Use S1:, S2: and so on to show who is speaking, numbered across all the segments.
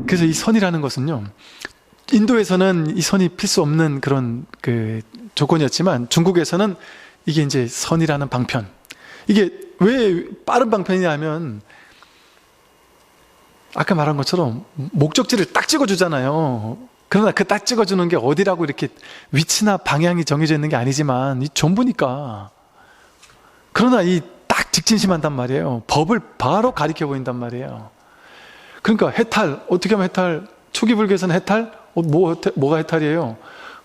S1: 그래서 이 선이라는 것은요, 인도에서는 이 선이 필수 없는 그런 조건이었지만 중국에서는 이게 이제 선이라는 방편. 이게 왜 빠른 방편이냐면 아까 말한 것처럼 목적지를 딱 찍어주잖아요. 그러나 그 딱 찍어주는 게 어디라고 이렇게 위치나 방향이 정해져 있는 게 아니지만 이 전부니까. 그러나 이 딱 직진심한단 말이에요. 법을 바로 가리켜 보인단 말이에요. 그러니까 해탈, 어떻게 하면 해탈? 초기 불교에서는 해탈? 뭐가 해탈이에요?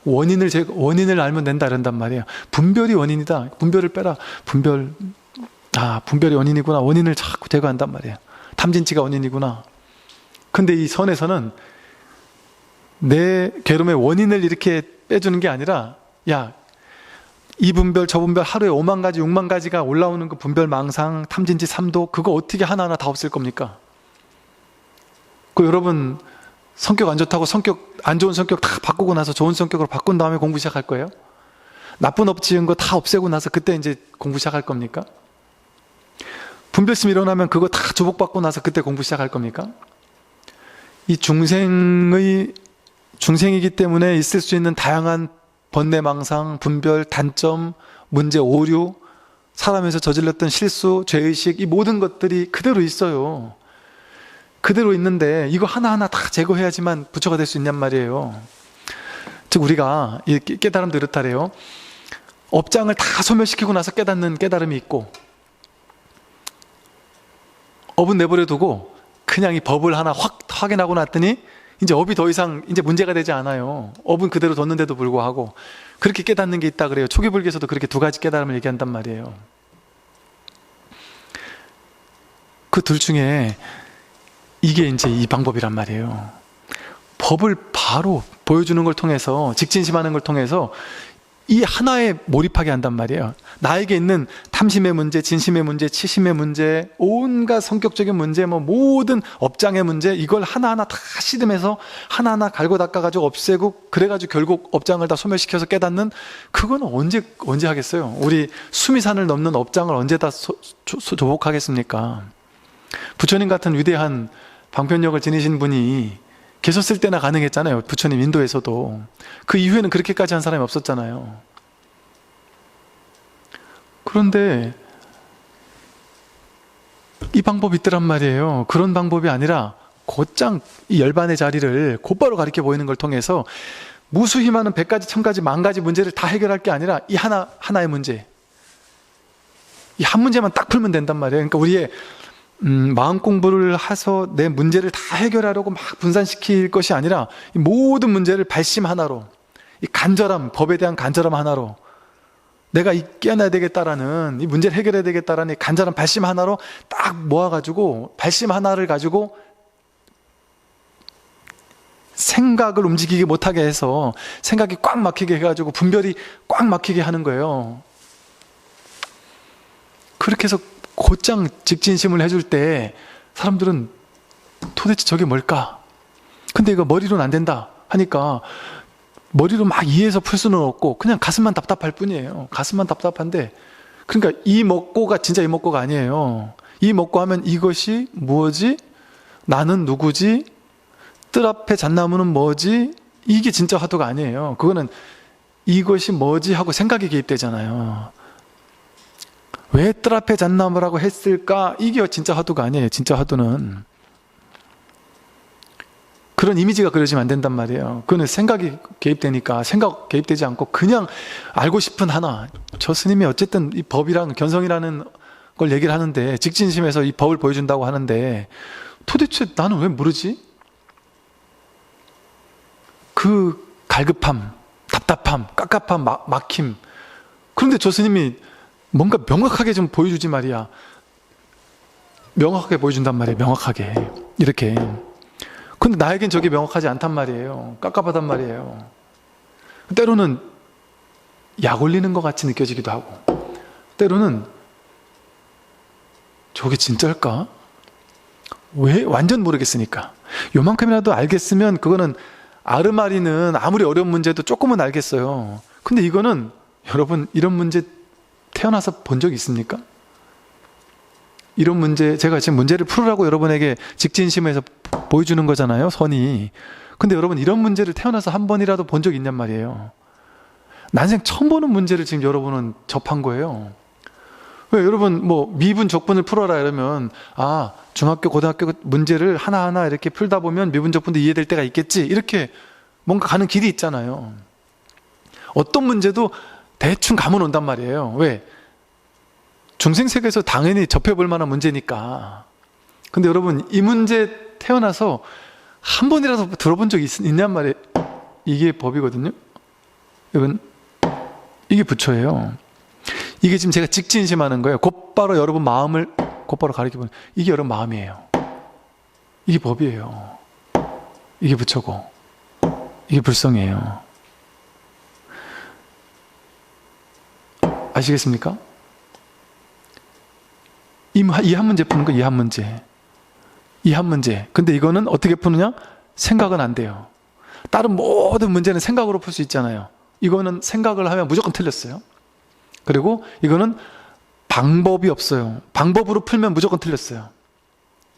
S1: 원인을 알면 된다 이런단 말이에요. 분별이 원인이다. 분별을 빼라. 분별이 원인이구나. 원인을 자꾸 제거한단 말이에요. 탐진치가 원인이구나. 근데 이 선에서는 내 괴로움의 원인을 이렇게 빼주는 게 아니라, 야, 이 분별, 저 분별 하루에 5만 가지, 6만 가지가 올라오는 그 분별 망상, 탐진치 3도, 그거 어떻게 하나하나 다 없앨 겁니까? 여러분 성격 안 좋다고 안 좋은 성격 다 바꾸고 나서 좋은 성격으로 바꾼 다음에 공부 시작할 거예요? 나쁜 업 지은 거 다 없애고 나서 그때 이제 공부 시작할 겁니까? 분별심 일어나면 그거 다 조복받고 나서 그때 공부 시작할 겁니까? 이 중생이기 때문에 있을 수 있는 다양한 번뇌망상, 분별, 단점, 문제, 오류, 살아면서 저질렀던 실수, 죄의식, 이 모든 것들이 그대로 있어요. 그대로 있는데 이거 하나하나 다 제거해야지만 부처가 될 수 있냔 말이에요. 즉 우리가 이 깨달음도 이렇다래요. 업장을 다 소멸시키고 나서 깨닫는 깨달음이 있고, 업은 내버려 두고 그냥 이 법을 하나 확 확인하고 났더니 이제 업이 더 이상 이제 문제가 되지 않아요. 업은 그대로 뒀는데도 불구하고 그렇게 깨닫는 게 있다 그래요. 초기 불교에서도 그렇게 두 가지 깨달음을 얘기한단 말이에요. 그 둘 중에 이게 이제 이 방법이란 말이에요. 법을 바로 보여주는 걸 통해서, 직진심하는 걸 통해서 이 하나에 몰입하게 한단 말이에요. 나에게 있는 탐심의 문제, 진심의 문제, 치심의 문제, 온갖 성격적인 문제, 모든 업장의 문제, 이걸 하나하나 다 씨름해서 하나하나 갈고 닦아가지고 없애고, 그래가지고 결국 업장을 다 소멸시켜서 깨닫는, 그거는 언제 하겠어요? 우리 수미산을 넘는 업장을 언제 다 조복하겠습니까? 부처님 같은 위대한 방편력을 지니신 분이 계셨을 때나 가능했잖아요. 부처님 인도에서도. 그 이후에는 그렇게까지 한 사람이 없었잖아요. 그런데 이 방법이 있더란 말이에요. 그런 방법이 아니라 곧장 이 열반의 자리를 곧바로 가리켜 보이는 걸 통해서 무수히 많은 100가지, 1000가지, 10,000가지 문제를 다 해결할 게 아니라 이 하나의 문제, 이 한 문제만 딱 풀면 된단 말이에요. 그러니까 우리의 마음 공부를 해서 내 문제를 다 해결하려고 막 분산시킬 것이 아니라 이 모든 문제를 발심 하나로, 이 간절함, 법에 대한 간절함 하나로, 내가 깨어나야 되겠다라는, 이 문제를 해결해야 되겠다라는 이 간절한 발심 하나로 딱 모아가지고, 발심 하나를 가지고 생각을 움직이게 못하게 해서 생각이 꽉 막히게 해가지고 분별이 꽉 막히게 하는 거예요. 그렇게 해서 곧장 직진심을 해줄 때 사람들은 도대체 저게 뭘까? 근데 이거 머리로는 안 된다 하니까 머리로 막 이해해서 풀 수는 없고 그냥 가슴만 답답할 뿐이에요. 가슴만 답답한데, 그러니까 이 먹고가 진짜 이 먹고가 아니에요. 이 먹고 하면 이것이 무엇이? 나는 누구지? 뜰 앞에 잣나무는 뭐지? 이게 진짜 화두가 아니에요. 그거는 이것이 뭐지? 하고 생각이 개입되잖아요. 왜 뜰 앞에 잣나무라고 했을까? 이게 진짜 화두가 아니에요. 진짜 화두는 그런 이미지가 그려지면 안 된단 말이에요. 그거는 생각이 개입되니까, 생각 개입되지 않고 그냥 알고 싶은 하나. 저 스님이 어쨌든 이 법이랑 견성이라는 걸 얘기를 하는데, 직진심에서 이 법을 보여준다고 하는데 도대체 나는 왜 모르지? 그 갈급함, 답답함, 깝깝함, 막힘. 그런데 저 스님이 뭔가 명확하게 좀 보여주지 말이야. 명확하게 보여준단 말이에요. 명확하게 이렇게. 근데 나에겐 저게 명확하지 않단 말이에요. 깝깝하단 말이에요. 때로는 약 올리는 것 같이 느껴지기도 하고, 때로는 저게 진짜일까? 왜? 완전 모르겠으니까. 요만큼이라도 알겠으면 그거는, 아르마리는 아무리 어려운 문제도 조금은 알겠어요. 근데 이거는, 여러분 이런 문제 태어나서 본 적 있습니까? 이런 문제, 제가 지금 문제를 풀으라고 여러분에게 직진심에서 보여주는 거잖아요, 선이. 근데 여러분, 이런 문제를 태어나서 한 번이라도 본 적 있냔 말이에요. 난생 처음 보는 문제를 지금 여러분은 접한 거예요. 왜 여러분 뭐 미분 적분을 풀어라 이러면 중학교 고등학교 문제를 하나하나 이렇게 풀다 보면 미분 적분도 이해될 때가 있겠지, 이렇게 뭔가 가는 길이 있잖아요. 어떤 문제도 대충 감은 온단 말이에요. 왜? 중생세계에서 당연히 접해볼 만한 문제니까. 근데 여러분, 이 문제 태어나서 한 번이라도 들어본 적이 있냔 말이에요. 이게 법이거든요. 여러분, 이게 부처예요. 이게 지금 제가 직진심하는 거예요. 곧바로 여러분 마음을 곧바로 가리켜보는, 이게 여러분 마음이에요. 이게 법이에요. 이게 부처고 이게 불성이에요. 아시겠습니까? 이 한 문제 푸는 거, 이 한 문제. 이 한 문제. 근데 이거는 어떻게 푸느냐? 생각은 안 돼요. 다른 모든 문제는 생각으로 풀 수 있잖아요. 이거는 생각을 하면 무조건 틀렸어요. 그리고 이거는 방법이 없어요. 방법으로 풀면 무조건 틀렸어요.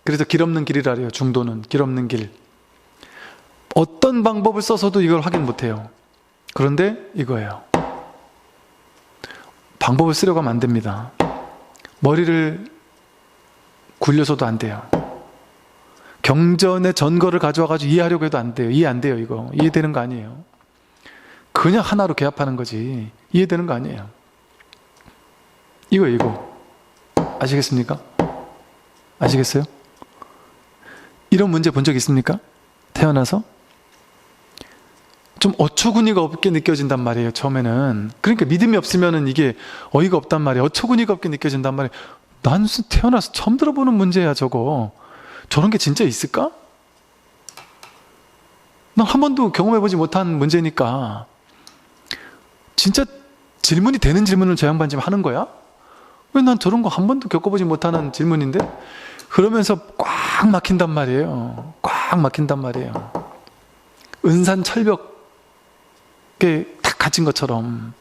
S1: 그래서 길 없는 길이라 그래요. 중도는 길 없는 길. 어떤 방법을 써서도 이걸 확인 못해요. 그런데 이거예요. 방법을 쓰려고 하면 안 됩니다. 머리를 굴려서도 안 돼요. 경전의 전거를 가져와가지고 이해하려고 해도 안 돼요. 이해 안 돼요. 이거 이해되는 거 아니에요. 그냥 하나로 개합하는 거지 이해되는 거 아니에요. 이거 아시겠습니까? 아시겠어요? 이런 문제 본 적 있습니까? 태어나서 좀 어처구니가 없게 느껴진단 말이에요. 처음에는. 그러니까 믿음이 없으면은 이게 어이가 없단 말이에요. 어처구니가 없게 느껴진단 말이에요. 난 태어나서 처음 들어보는 문제야 저거. 저런 게 진짜 있을까? 난 한 번도 경험해보지 못한 문제니까. 진짜 질문이 되는 질문을 저 양반 지금 하는 거야? 왜 난 저런 거 한 번도 겪어보지 못하는 질문인데? 그러면서 꽉 막힌단 말이에요. 꽉 막힌단 말이에요. 은산철벽에 탁 갇힌 것처럼.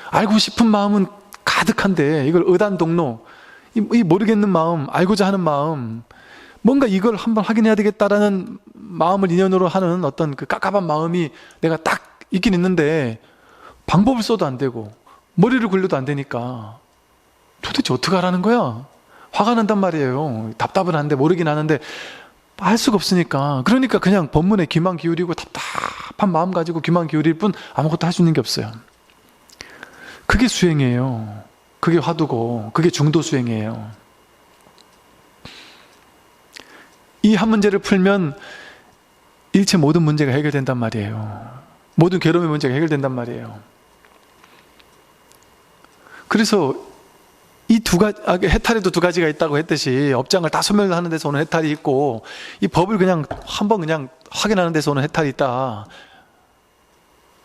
S1: 알고 싶은 마음은 가득한데 이걸 의단동로, 이 모르겠는 마음, 알고자 하는 마음, 뭔가 이걸 한번 확인해야 되겠다라는 마음을 인연으로 하는 어떤 그 깝깝한 마음이 내가 딱 있긴 있는데 방법을 써도 안 되고 머리를 굴려도 안 되니까 도대체 어떻게 하라는 거야? 화가 난단 말이에요. 답답은 한데 모르긴 하는데 할 수가 없으니까. 그러니까 그냥 법문에 귀만 기울이고 답답한 마음 가지고 귀만 기울일 뿐 아무것도 할 수 있는 게 없어요. 그게 수행이에요. 그게 화두고 그게 중도 수행이에요. 이 한 문제를 풀면 일체 모든 문제가 해결된단 말이에요. 모든 괴로움의 문제가 해결된단 말이에요. 그래서 이 두 가지, 해탈에도 두 가지가 있다고 했듯이 업장을 다 소멸하는 데서 오는 해탈이 있고 이 법을 그냥 한번 그냥 확인하는 데서 오는 해탈이 있다.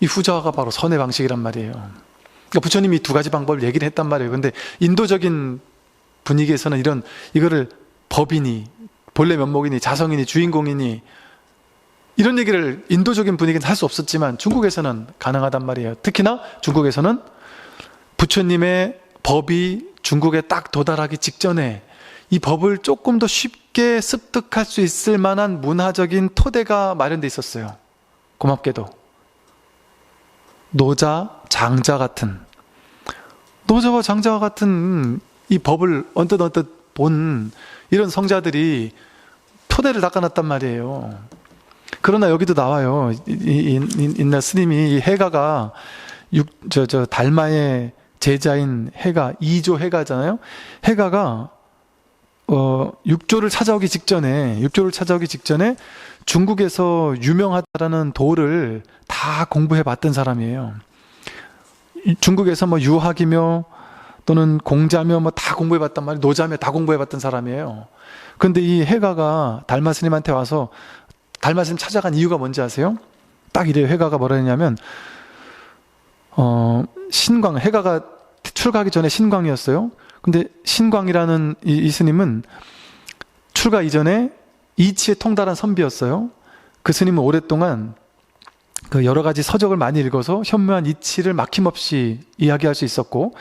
S1: 이 후자가 바로 선의 방식이란 말이에요. 그러니까 부처님이 두 가지 방법을 얘기를 했단 말이에요. 근데 인도적인 분위기에서는 이거를 법이니 본래 면목이니 자성이니 주인공이니 이런 얘기를 인도적인 분위기는 할 수 없었지만 중국에서는 가능하단 말이에요. 특히나 중국에서는 부처님의 법이 중국에 딱 도달하기 직전에 이 법을 조금 더 쉽게 습득할 수 있을 만한 문화적인 토대가 마련돼 있었어요. 고맙게도. 노자와 장자와 같은 이 법을 언뜻 본 이런 성자들이 토대를 닦아놨단 말이에요. 그러나 여기도 나와요. 인나 스님이 이 해가가 달마의 제자인 해가, 2조 해가잖아요. 해가가 육조를 찾아오기 직전에 중국에서 유명하다라는 도를 다 공부해 봤던 사람이에요. 중국에서 뭐 유학이며 또는 공자며 뭐 다 공부해 봤단 말이에요. 노자며 다 공부해 봤던 사람이에요. 근데 이 해가가 달마 스님한테 와서 달마 스님 찾아간 이유가 뭔지 아세요? 딱 이래요. 해가가 뭐라 했냐면 신광, 해가가 출가하기 전에 신광이었어요. 근데 신광이라는 이 스님은 출가 이전에 이치에 통달한 선비였어요. 그 스님은 오랫동안 그 여러 가지 서적을 많이 읽어서 현묘한 이치를 막힘없이 이야기할 수 있었고,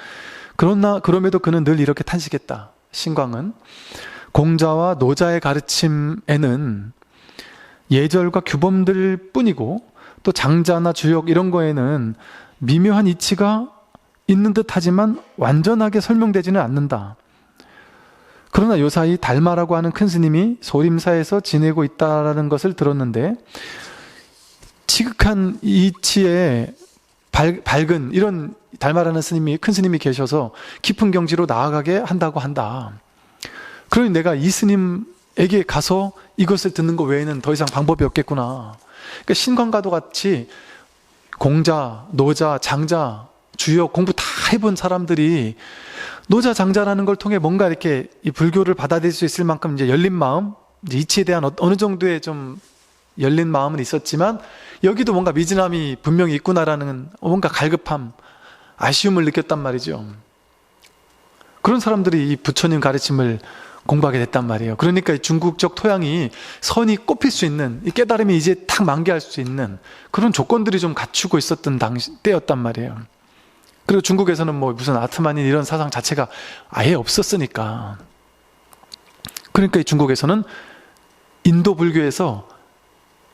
S1: 그럼에도 그는 늘 이렇게 탄식했다. 신광은 공자와 노자의 가르침에는 예절과 규범들 뿐이고 또 장자나 주역 이런 거에는 미묘한 이치가 있는 듯 하지만 완전하게 설명되지는 않는다. 그러나 요사이 달마라고 하는 큰 스님이 소림사에서 지내고 있다는 것을 들었는데 지극한 이치에 밝은 이런 달마라는 스님이, 큰 스님이 계셔서 깊은 경지로 나아가게 한다고 한다. 그러니 내가 이 스님에게 가서 이것을 듣는 것 외에는 더 이상 방법이 없겠구나. 그러니까 신광과도 같이 공자, 노자, 장자, 주역 공부 다 해본 사람들이 노자, 장자라는 걸 통해 뭔가 이렇게 이 불교를 받아들일 수 있을 만큼 이제 열린 마음, 이제 이치에 대한 어느 정도의 좀 열린 마음은 있었지만 여기도 뭔가 미진함이 분명히 있구나라는 뭔가 갈급함, 아쉬움을 느꼈단 말이죠. 그런 사람들이 이 부처님 가르침을 공부하게 됐단 말이에요. 그러니까 이 중국적 토양이 선이 꼽힐 수 있는, 이 깨달음이 이제 탁 만개할 수 있는 그런 조건들이 좀 갖추고 있었던 때였단 말이에요. 그리고 중국에서는 뭐 무슨 아트만인 이런 사상 자체가 아예 없었으니까. 그러니까 이 중국에서는 인도 불교에서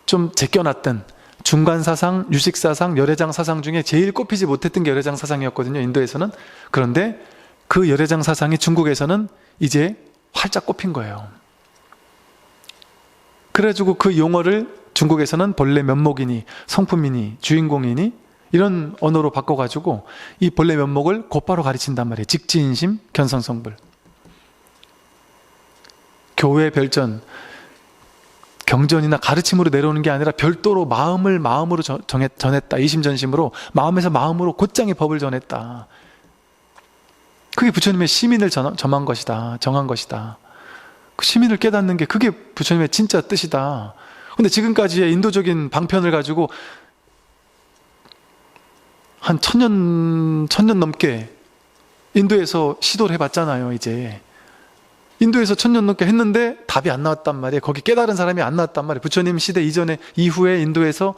S1: 좀 제껴놨던 중간사상, 유식사상, 열애장 사상 중에 제일 꼽히지 못했던 게 열애장 사상이었거든요, 인도에서는. 그런데 그 열애장 사상이 중국에서는 이제 활짝 꼽힌 거예요. 그래가지고 그 용어를 중국에서는 본래 면목이니 성품이니 주인공이니 이런 언어로 바꿔가지고 이 본래 면목을 곧바로 가르친단 말이에요. 직지인심, 견성성불. 교회 별전, 경전이나 가르침으로 내려오는 게 아니라 별도로 마음으로 전했다. 이심전심으로, 마음에서 마음으로 곧장의 법을 전했다. 그게 부처님의 시민을 정한 것이다. 그 시민을 깨닫는 게 그게 부처님의 진짜 뜻이다. 근데 지금까지의 인도적인 방편을 가지고 한 1000년 넘게 인도에서 시도를 해봤잖아요. 이제 인도에서 1000년 넘게 했는데 답이 안 나왔단 말이에요. 거기 깨달은 사람이 안 나왔단 말이에요. 부처님 시대 이전에, 이후에 인도에서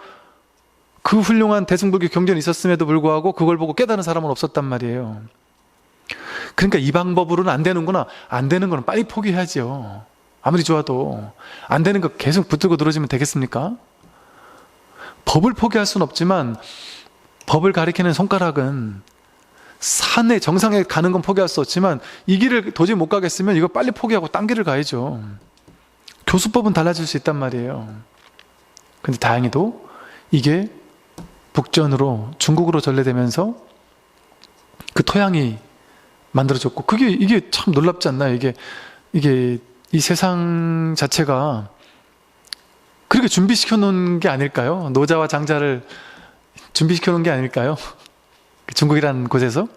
S1: 그 훌륭한 대승불교 경전이 있었음에도 불구하고 그걸 보고 깨달은 사람은 없었단 말이에요. 그러니까 이 방법으로는 안 되는구나. 안 되는 거는 빨리 포기해야죠. 아무리 좋아도. 안 되는 거 계속 붙들고 늘어지면 되겠습니까? 법을 포기할 수는 없지만 법을 가리키는 손가락은 산에 정상에 가는 건 포기할 수 없지만 이 길을 도저히 못 가겠으면 이거 빨리 포기하고 딴 길을 가야죠. 교수법은 달라질 수 있단 말이에요. 근데 다행히도 이게 북전으로, 중국으로 전래되면서 그 토양이 만들어졌고, 이게 참 놀랍지 않나요? 이게 이 세상 자체가 그렇게 준비시켜 놓은 게 아닐까요? 노자와 장자를 준비시켜 놓은 게 아닐까요? 중국이라는 곳에서.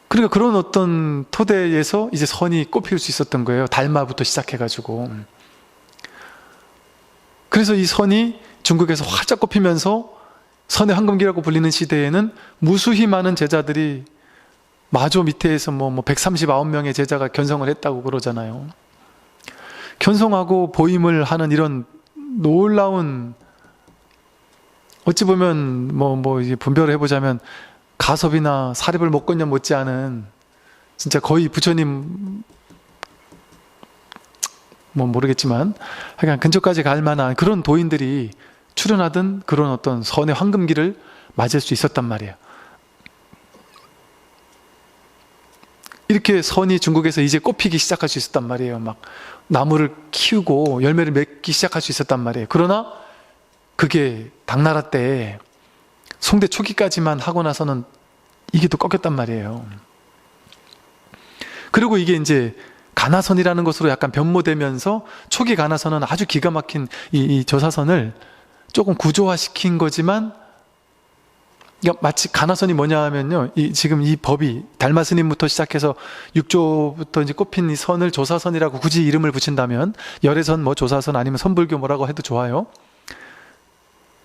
S1: 그러니까 그런 어떤 토대에서 이제 선이 꼽힐 수 있었던 거예요. 달마부터 시작해가지고. 그래서 이 선이 중국에서 활짝 꼽히면서 선의 황금기라고 불리는 시대에는 무수히 많은 제자들이 마조 밑에서 뭐 139명의 제자가 견성을 했다고 그러잖아요. 견성하고 보임을 하는 이런 놀라운, 어찌 보면 이제 분별을 해보자면 가섭이나 사립을 목건년 못지않은 진짜 거의 부처님 모르겠지만 하여간 근처까지 갈 만한 그런 도인들이 출연하던 그런 어떤 선의 황금기를 맞을 수 있었단 말이에요. 이렇게 선이 중국에서 이제 꽃피기 시작할 수 있었단 말이에요. 막 나무를 키우고 열매를 맺기 시작할 수 있었단 말이에요. 그러나 그게 당나라 때 송대 초기까지만 하고 나서는 이게 또 꺾였단 말이에요. 그리고 이게 이제 가나선이라는 것으로 약간 변모되면서 초기 가나선은 아주 기가 막힌 이 조사선을 조금 구조화시킨 거지만, 그러니까 마치 가나선이 뭐냐 하면요, 지금 이 법이 달마스님부터 시작해서 6조부터 이제 꼽힌 이 선을 조사선이라고 굳이 이름을 붙인다면, 열애선 조사선 아니면 선불교 뭐라고 해도 좋아요.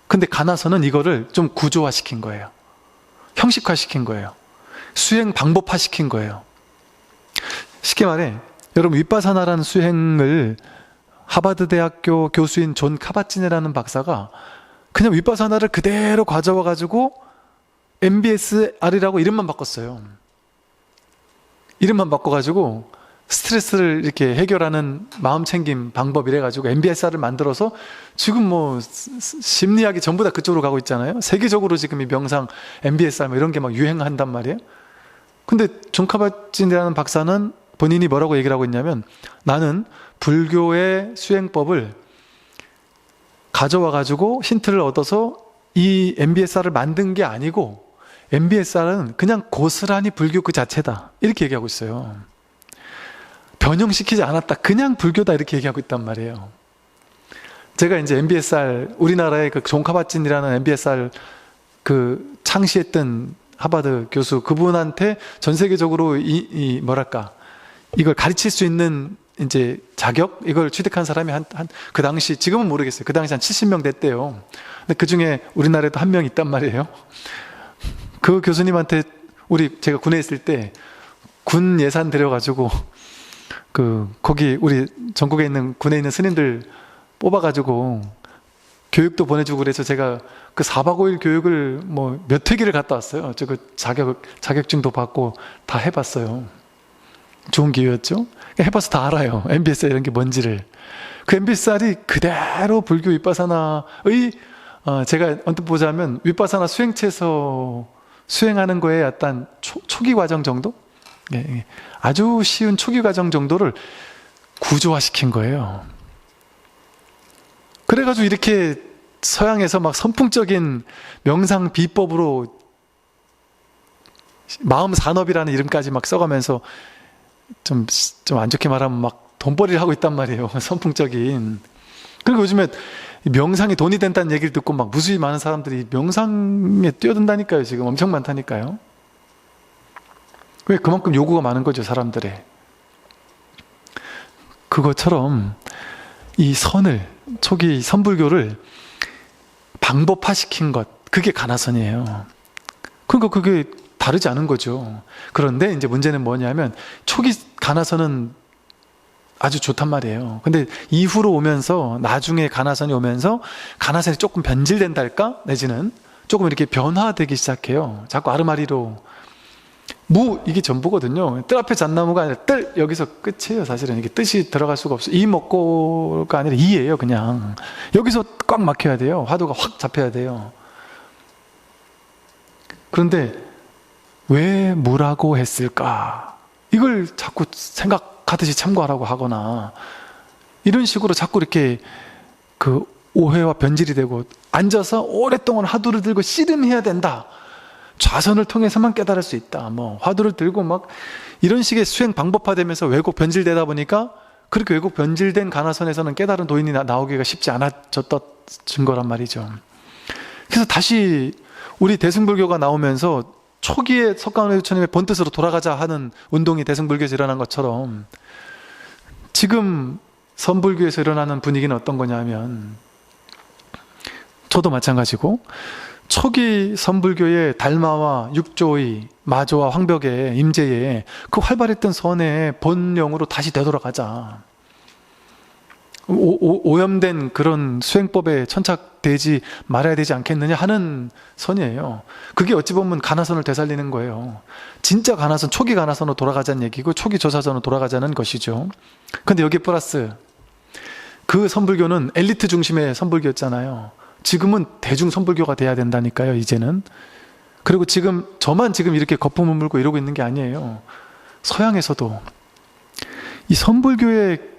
S1: 근데 가나선은 이거를 좀 구조화시킨 거예요. 형식화시킨 거예요. 수행 방법화시킨 거예요. 쉽게 말해, 여러분 윗바사나라는 수행을 하버드 대학교 교수인 존 카바찌네라는 박사가 그냥 윗바사나를 그대로 가져와 가지고 MBSR이라고 이름만 바꿨어요. 이름만 바꿔가지고 스트레스를 이렇게 해결하는 마음 챙김 방법이래 가지고 MBSR을 만들어서 지금 뭐 심리학이 전부 다 그쪽으로 가고 있잖아요. 세계적으로 지금 이 명상, MBSR 뭐 이런 게 막 유행한단 말이에요. 근데 존 카bat-진이라는 박사는 본인이 뭐라고 얘기를 하고 있냐면, 나는 불교의 수행법을 가져와 가지고 힌트를 얻어서 이 MBSR을 만든 게 아니고 MBSR은 그냥 고스란히 불교 그 자체다, 이렇게 얘기하고 있어요. 변형시키지 않았다, 그냥 불교다, 이렇게 얘기하고 있단 말이에요. 제가 이제 MBSR, 우리나라의 그 존 카bat-진이라는 MBSR 그 창시했던 하버드 교수, 그분한테 전 세계적으로 뭐랄까, 이걸 가르칠 수 있는 이제 자격, 이걸 취득한 사람이 그 당시, 지금은 모르겠어요. 그 당시 한 70명 됐대요. 근데 그 중에 우리나라에도 한 명 있단 말이에요. 그 교수님한테 제가 군에 있을 때 군 예산 들여가지고 거기 우리 전국에 있는 군에 있는 스님들 뽑아가지고 교육도 보내주고 그래서 제가 그 4박 5일 교육을 뭐 몇 회기를 갔다 왔어요. 자격증도 받고 다 해봤어요. 좋은 기회였죠. 해봐서 다 알아요. MBSR 이런 게 뭔지를. 그 MBSR이 그대로 불교 윗바사나의 제가 언뜻 보자면 윗바사나 수행체에서 수행하는 거에 어떤 초기 과정 정도? 예. 아주 쉬운 초기 과정 정도를 구조화시킨 거예요. 그래가지고 이렇게 서양에서 막 선풍적인 명상 비법으로 마음 산업이라는 이름까지 막 써가면서 좀 안 좋게 말하면 막 돈벌이를 하고 있단 말이에요. 선풍적인. 그리고 요즘에 명상이 돈이 된다는 얘기를 듣고 막 무수히 많은 사람들이 명상에 뛰어든다니까요. 지금 엄청 많다니까요. 왜? 그만큼 요구가 많은 거죠, 사람들의. 그것처럼 이 초기 선불교를 방법화시킨 것, 그게 가나선이에요. 그러니까 그게 다르지 않은 거죠. 그런데 이제 문제는 뭐냐면, 초기 가나선은 아주 좋단 말이에요. 근데 이후로 오면서, 나중에 가나선이 오면서 가나선이 조금 변질된달까? 내지는 조금 이렇게 변화되기 시작해요. 자꾸 아르마리로. 이게 전부거든요. 뜰 앞에 잣나무가 아니라 여기서 끝이에요. 사실은 이게 뜻이 들어갈 수가 없어요. 이 먹고가 아니라 이예요. 그냥 여기서 꽉 막혀야 돼요. 화두가 확 잡혀야 돼요. 그런데 왜 무라고 했을까? 이걸 자꾸 생각하듯이 참고하라고 하거나 이런 식으로 자꾸 이렇게 그 오해와 변질이 되고, 앉아서 오랫동안 화두를 들고 씨름해야 된다, 좌선을 통해서만 깨달을 수 있다, 뭐 화두를 들고 막 이런 식의 수행 방법화되면서 왜곡 변질되다 보니까, 그렇게 왜곡 변질된 가나선에서는 깨달은 도인이 나오기가 쉽지 않아졌던 거란 말이죠. 그래서 다시 우리 대승불교가 나오면서 초기에 석가모니 부처님의 본뜻으로 돌아가자 하는 운동이 대승불교에서 일어난 것처럼, 지금 선불교에서 일어나는 분위기는 어떤 거냐면, 저도 마찬가지고 초기 선불교의 달마와 육조의 마조와 황벽의 임재의 그 활발했던 선의 본령으로 다시 되돌아가자, 오염된 그런 수행법에 천착되지 말아야 되지 않겠느냐 하는 선이에요. 그게 어찌 보면 가나선을 되살리는 거예요. 진짜 가나선, 초기 가나선으로 돌아가자는 얘기고, 초기 조사선으로 돌아가자는 것이죠. 근데 여기 플러스, 그 선불교는 엘리트 중심의 선불교였잖아요. 지금은 대중 선불교가 돼야 된다니까요, 이제는. 그리고 저만 지금 이렇게 거품을 물고 이러고 있는 게 아니에요. 서양에서도 이 선불교의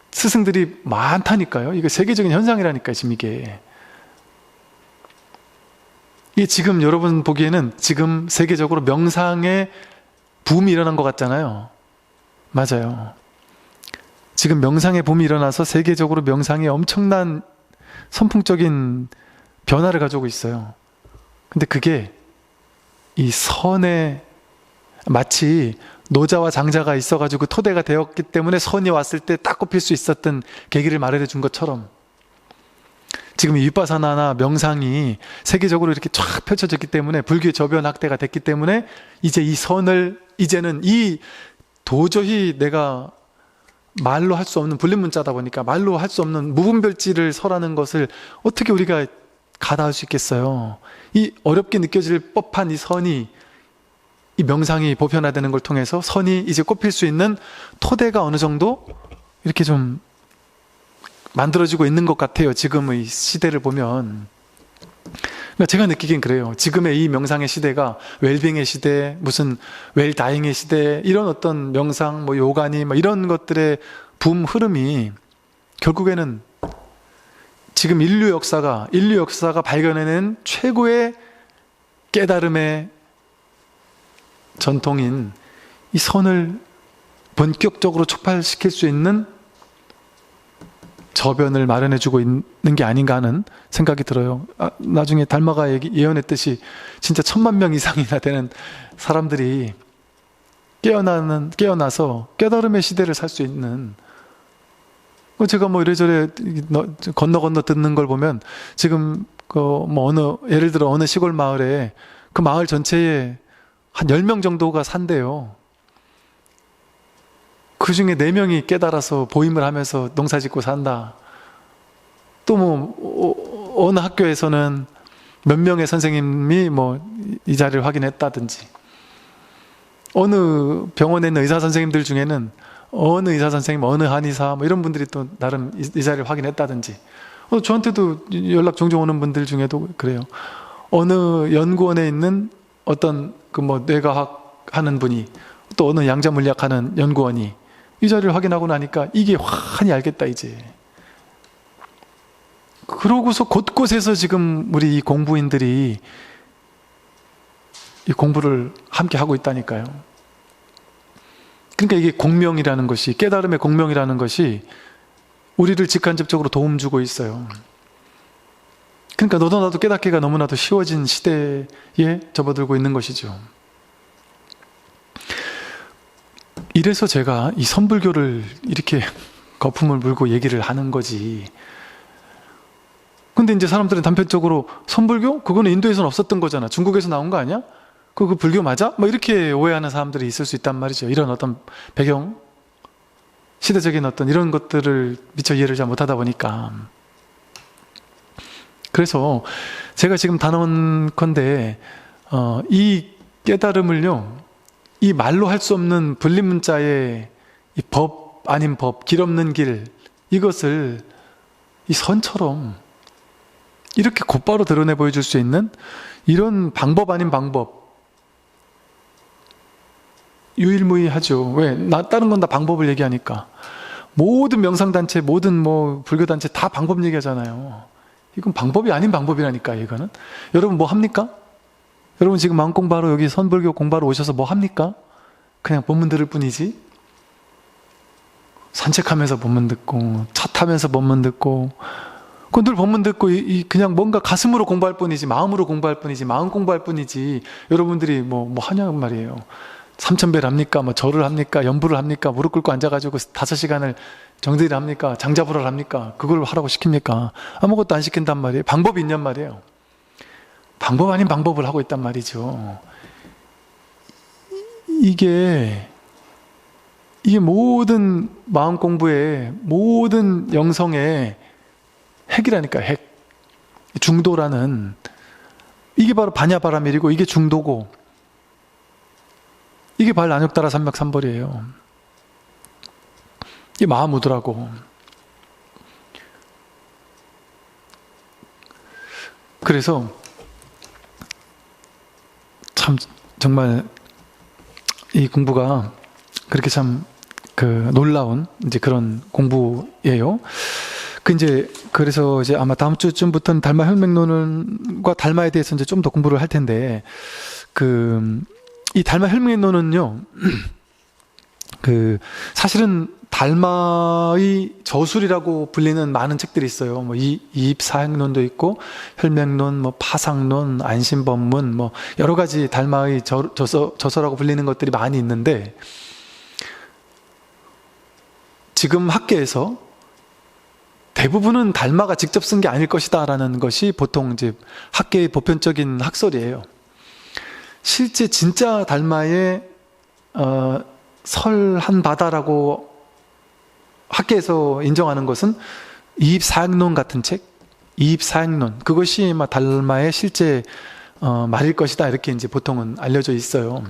S1: 스승들이 많다니까요. 이게 세계적인 현상이라니까요, 지금 이게 지금 여러분 보기에는 지금 세계적으로 명상의 붐이 일어난 것 같잖아요. 맞아요. 지금 명상의 붐이 일어나서 세계적으로 명상이 엄청난 선풍적인 변화를 가져오고 있어요. 근데 그게 이 선에 마치 노자와 장자가 있어가지고 토대가 되었기 때문에 선이 왔을 때 딱 꼽힐 수 있었던 계기를 마련해 준 것처럼, 지금 이 윗바사나나 명상이 세계적으로 이렇게 쫙 펼쳐졌기 때문에, 불교의 저변 학대가 됐기 때문에, 이제 이 선을, 이제는 도저히 내가 말로 할 수 없는 불린문자다 보니까 말로 할 수 없는 무분별지를 설하는 것을 어떻게 우리가 가다할 수 있겠어요. 이 어렵게 느껴질 법한 이 선이 이 명상이 보편화되는 걸 통해서 선이 이제 꼽힐 수 있는 토대가 어느 정도 이렇게 좀 만들어지고 있는 것 같아요. 지금의 시대를 보면. 그러니까 제가 느끼긴 그래요. 지금의 이 명상의 시대가 웰빙의 시대, 무슨 웰다잉의 시대, 이런 어떤 명상, 뭐 요가니 뭐 이런 것들의 붐 흐름이 결국에는 지금 인류 역사가 발견해낸 최고의 깨달음의 전통인 이 선을 본격적으로 촉발시킬 수 있는 저변을 마련해주고 있는 게 아닌가 하는 생각이 들어요. 나중에 달마가 예언했듯이 진짜 10,000,000명 이상이나 되는 사람들이 깨어나서 깨달음의 시대를 살 수 있는, 제가 뭐 이래저래 건너 듣는 걸 보면 지금 예를 들어 어느 시골 마을에 그 마을 전체에 한 10명 정도가 산대요. 그 중에 4명이 깨달아서 보임을 하면서 농사 짓고 산다. 또 뭐 어느 학교에서는 몇 명의 선생님이 뭐 이 자리를 확인했다든지, 어느 병원에 있는 의사 선생님들 중에는 어느 의사 선생님, 어느 한의사 뭐 이런 분들이 또 나름 이 자리를 확인했다든지, 저한테도 연락 종종 오는 분들 중에도 그래요. 어느 연구원에 있는 어떤 그 뭐 뇌과학 하는 분이, 또 어느 양자물리학 하는 연구원이 이 자리를 확인하고 나니까 이게 환히 알겠다 이제. 그러고서 곳곳에서 지금 우리 이 공부인들이 이 공부를 함께 하고 있다니까요. 그러니까 이게 공명이라는 것이, 깨달음의 공명이라는 것이 우리를 직간접적으로 도움 주고 있어요. 그러니까 너도 나도 깨닫기가 너무나도 쉬워진 시대에 접어들고 있는 것이죠. 이래서 제가 이 선불교를 이렇게 거품을 물고 얘기를 하는 거지. 근데 이제 사람들은 단편적으로 선불교? 그거는 인도에서는 없었던 거잖아. 중국에서 나온 거 아니야? 그거 불교 맞아? 뭐 이렇게 오해하는 사람들이 있을 수 있단 말이죠. 이런 어떤 배경, 시대적인 어떤 이런 것들을 미처 이해를 잘 못하다 보니까. 그래서 제가 지금 단언컨대 이 깨달음을요, 이 말로 할 수 없는 불립문자의 이 법 아닌 법, 길 없는 길, 이것을 이 선처럼 이렇게 곧바로 드러내 보여줄 수 있는 이런 방법 아닌 방법, 유일무이하죠. 왜? 다른 건 다 방법을 얘기하니까. 모든 명상단체, 모든 뭐 불교단체 다 방법 얘기하잖아요. 이건 방법이 아닌 방법이라니까, 이거는. 여러분 뭐 합니까? 여러분 지금 마음 공부하러 여기 선불교 공부하러 오셔서 뭐 합니까? 그냥 법문 들을 뿐이지. 산책하면서 법문 듣고, 차 타면서 법문 듣고, 그건 늘 법문 듣고 그냥 뭔가 가슴으로 공부할 뿐이지, 마음으로 공부할 뿐이지, 마음 공부할 뿐이지. 여러분들이 뭐 하냐고 말이에요. 삼천배를 합니까? 뭐 절을 합니까? 연부를 합니까? 무릎 꿇고 앉아가지고 5시간을 정들이를 합니까? 장자불을 합니까? 그걸 하라고 시킵니까? 아무것도 안 시킨단 말이에요. 방법이 있냔 말이에요. 방법 아닌 방법을 하고 있단 말이죠. 이게 모든 마음 공부의, 모든 영성의 핵이라니까, 핵. 중도라는, 이게 바로 반야바라밀이고, 이게 중도고, 이게 바로 안욕따라 삼맥삼벌이에요. 이게 마하무드라고. 그래서 참 정말 이 공부가 그렇게 참 놀라운 이제 그런 공부예요. 그래서 이제 아마 다음 주쯤부터는 달마 혈맥론과 달마에 대해서 이제 좀 더 공부를 할 텐데, 이 달마 혈맥론은요, 사실은 달마의 저술이라고 불리는 많은 책들이 있어요. 뭐 이입사행론도 있고, 혈맥론, 뭐 파상론, 안심법문, 뭐 여러 가지 달마의 저서라고 불리는 것들이 많이 있는데, 지금 학계에서 대부분은 달마가 직접 쓴 게 아닐 것이다라는 것이 보통 이제 학계의 보편적인 학설이에요. 실제 진짜 달마의 설한 바다라고 학계에서 인정하는 것은 이입사행론 같은 책, 이입사행론, 그것이 달마의 실제 말일 것이다, 이렇게 이제 보통은 알려져 있어요.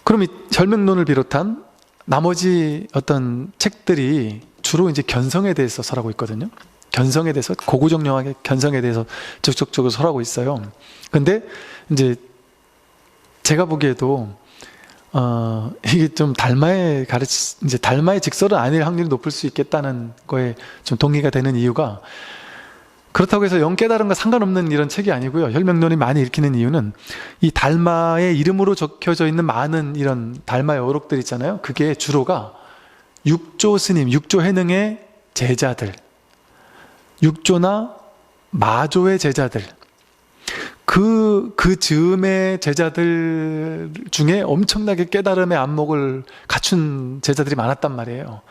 S1: 그럼 이 혈맹론을 비롯한 나머지 어떤 책들이 주로 이제 견성에 대해서 설하고 있거든요. 견성에 대해서, 고구정령하게 견성에 대해서 적극적으로 설하고 있어요. 근데 이제 제가 보기에도 이게 좀 이제 달마의 직설은 아닐 확률이 높을 수 있겠다는 거에 좀 동의가 되는 이유가, 그렇다고 해서 영 깨달음과 상관없는 이런 책이 아니고요. 혈맹론이 많이 읽히는 이유는 이 달마의 이름으로 적혀져 있는 많은 이런 달마의 어록들 있잖아요. 그게 주로가 육조 스님, 육조 해능의 제자들, 육조나 마조의 제자들, 그 즈음의 제자들 중에 엄청나게 깨달음의 안목을 갖춘 제자들이 많았단 말이에요.